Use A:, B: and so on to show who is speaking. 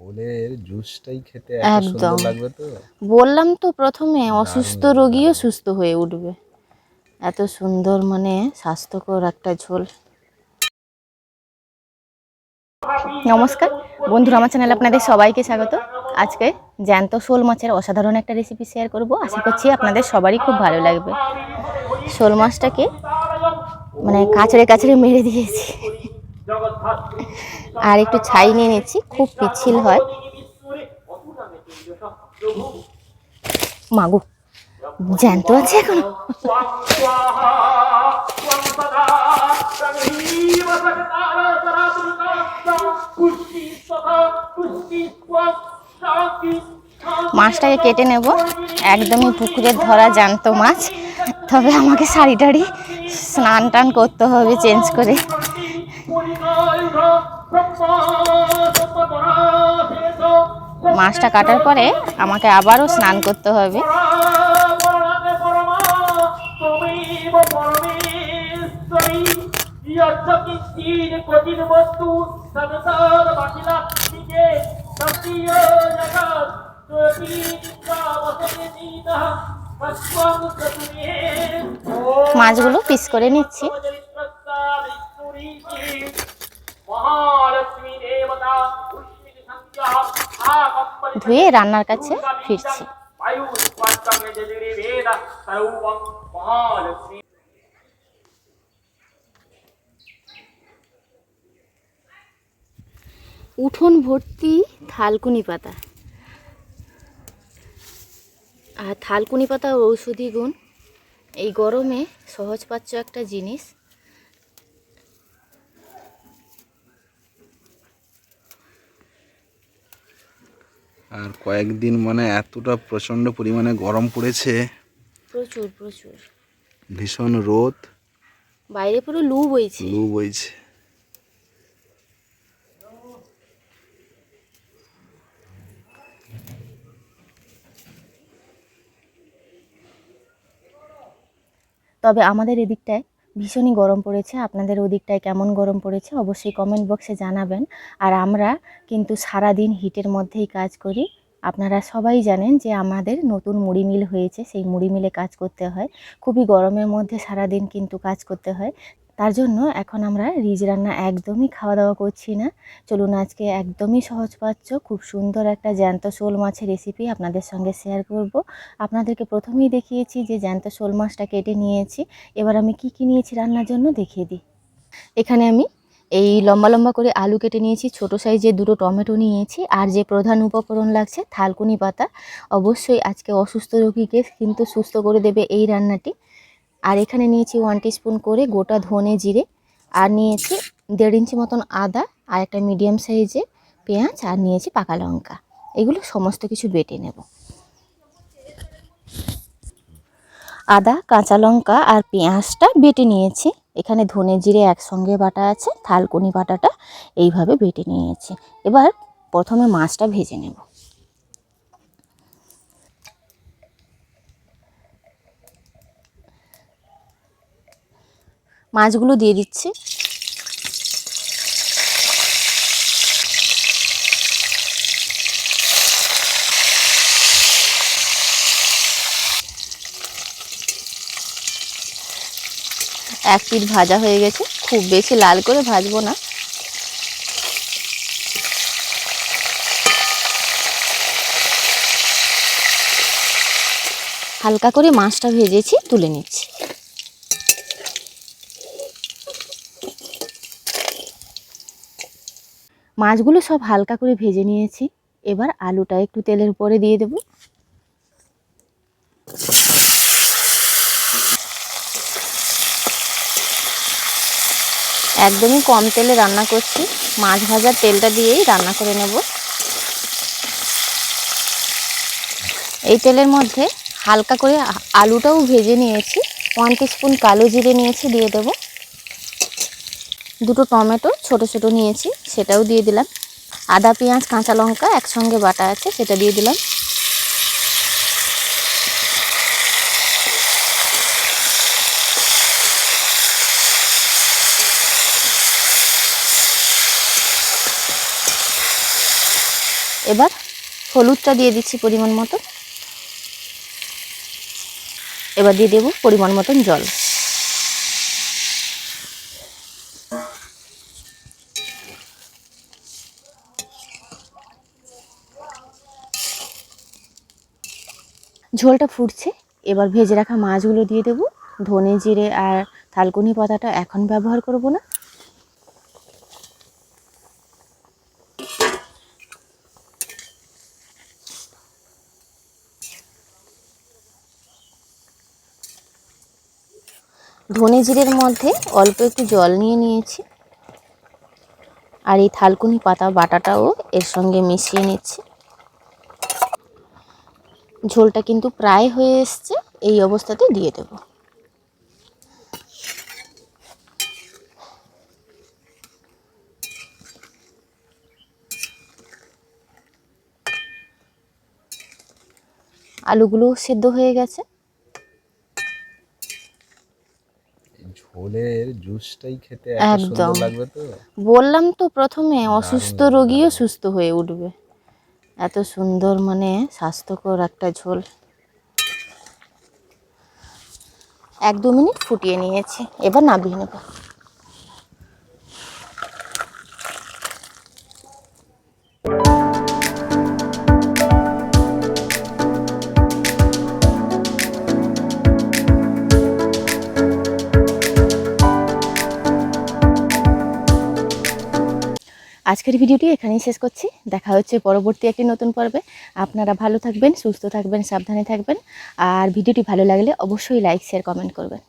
A: ওলের জুসটাই খেতে এত সুন্দর লাগবে। তো
B: বললাম তো প্রথমে, অসুস্থ রোগীও সুস্থ হয়ে উঠবে। এত সুন্দর মানে স্বাস্থ্যকর একটা ঝোল। নমস্কার বন্ধুরা, আমার চ্যানেলে আপনাদের সবাইকে স্বাগত। আজকে জ্যান্ত শোল মাছের অসাধারণ একটা রেসিপি শেয়ার করব। আশা করছি আপনাদের সবারই খুব ভালো লাগবে। শোল মাছটাকে মানে কাছড়ে মেরে দিয়েছি, আর একটু ছাই নিয়ে নিচ্ছি, খুব পিচ্ছিল হয়। মাগু জ্যান্ত আছে এখনো। মাছটাকে কেটে নেব, একদমই পুকুরের ধরা জ্যান্ত মাছ। তবে আমাকে শাড়ি টাড়ি স্নান টান করতে হবে চেঞ্জ করে। মাছটা কাটার পরে আমাকে আবারও স্নান করতে হবে। মাছগুলো পিস করে নিচ্ছি। ধুয়ে রান্নার কাছে ফিরছি। উঠোন ভর্তি থালকুনি পাতা, আর থালকুনি পাতা ঔষধি গুণ। এই গরমে সহজপাচ্য একটা জিনিস।
A: আর কয়েকদিন মানে এতটা প্রচন্ড পরিমাণে গরম পড়েছে,
B: প্রচুর প্রচুর
A: ভীষণ রোদ,
B: বাইরে পুরো লু বইছে। তবে আমাদের এদিকটায় ভীষণই গরম পড়েছে। আপনাদের ওদিকটায় কেমন গরম পড়েছে অবশ্যই কমেন্ট বক্সে জানাবেন। আর আমরা কিন্তু সারাদিন হিটের মধ্যেই কাজ করি। আপনারা সবাই জানেন যে আমাদের নতুন মুড়ি মিল হয়েছে, সেই মুড়ি মিলে কাজ করতে হয়। খুবই গরমের মধ্যে সারাদিন কিন্তু কাজ করতে হয়। তার জন্য এখন আমরা রিজ রান্না একদমই খাওয়া দাওয়া করছি না। চলুন আজকে একদমই সহজপাচ্য খুব সুন্দর একটা জ্যান্ত শোল মাছের রেসিপি আপনাদের সঙ্গে শেয়ার করব। আপনাদেরকে প্রথমেই দেখিয়েছি যে জ্যান্ত শোল মাছটা কেটে নিয়েছি। এবার আমি কি কি নিয়েছি রান্নার জন্য দেখিয়ে দিই। এখানে আমি এই লম্বা লম্বা করে আলু কেটে নিয়েছি, ছোট সাইজের দুটো টমেটো নিয়েছি, আর যে প্রধান উপকরণ লাগছে থালকুনি পাতা। অবশ্যই আজকে অসুস্থ রোগীকে কিন্তু সুস্থ করে দেবে এই রান্নাটি। আর এখানে নিয়েছি 1 টিস্পুন করে গোটা ধনে জিরে, আর নিয়েছি 1.5 ইঞ্চি মতন আদা, আর একটা মিডিয়াম সাইজে পেঁয়াজ, আর নিয়েছি পাকা লঙ্কা। এগুলো সমস্ত কিছু বেটে নেব। আদা, কাঁচা লঙ্কা আর পেঁয়াজটা বেটে নিয়েছি। এখানে ধনে জিরে একসঙ্গে বাটা আছে, থালকুনি বাটাটা এইভাবে বেটে নিয়েছি। এবার প্রথমে মাছটা ভেজে নেব। মাছগুলো দিয়ে দিচ্ছি। এক পিঠ ভাজা হয়ে গেছে, খুব বেশি লাল করে ভাজবো না। হালকা করে মাছটা ভেজেছি, তুলে নিচ্ছি। মাছগুলো সব হালকা করে ভেজে নিয়েছি। এবার আলুটা একটু তেলের উপরে দিয়ে দেব। একদমই কম তেলে রান্না করছি, মাছ ভাজার তেলটা দিয়েই রান্না করে নেব। এই তেলের মধ্যে হালকা করে আলুটাও ভেজে নিয়েছি। 1 টিস্পুন কালো জিরে নিয়েছি, দিয়ে দেব। দুটো টমেটো ছোট ছোট নিয়েছি, সেটাও দিয়ে দিলাম। আদা, পেঁয়াজ, কাঁচা লঙ্কা একসঙ্গে বাটা আছে, সেটা দিয়ে দিলাম। এবার হলুদটা দিয়ে দিচ্ছি পরিমাণ মতো। এবার দিয়ে দেব পরিমাণ মতন জল। ঝোলটা ফুটছে, এবার ভেজে রাখা মাছগুলো দিয়ে দেব। ধনে জিরে আর থালকুনি পাতাটা এখন ব্যবহার করব না। ধনে জিরের মধ্যে অল্প একটু জল নিয়ে নিয়েছি, আর এই থালকুনি পাতা বাটাটাও এর সঙ্গে মিশিয়ে নিচ্ছি। ঝোলটা কিন্তু প্রায় হয়ে এসছে, এই অবস্থাতে দিয়ে দেব। আলুগুলো সেদ্ধ হয়ে গেছে।
A: ঝোলের জুসটাই খেতে এত সুন্দর
B: একদম,
A: লাগবে তো।
B: বললাম তো প্রথমে অসুস্থ
A: দারুণ,
B: রোগীও
A: দারুণ।
B: সুস্থ হয়ে উঠবে। এত সুন্দর মানে স্বাস্থ্যকর একটা ঝোল। 1-2 মিনিট ফুটিয়ে নিয়েছি, এবার নামিয়ে নেব। আজকের ভিডিওটি এখানেই শেষ করছি। দেখা হচ্ছে পরবর্তী একটি নতুন পর্বে। আপনারা ভালো থাকবেন, সুস্থ থাকবেন, সাবধানে থাকবেন। আর ভিডিওটি ভালো লাগলে অবশ্যই লাইক, শেয়ার, কমেন্ট করবেন।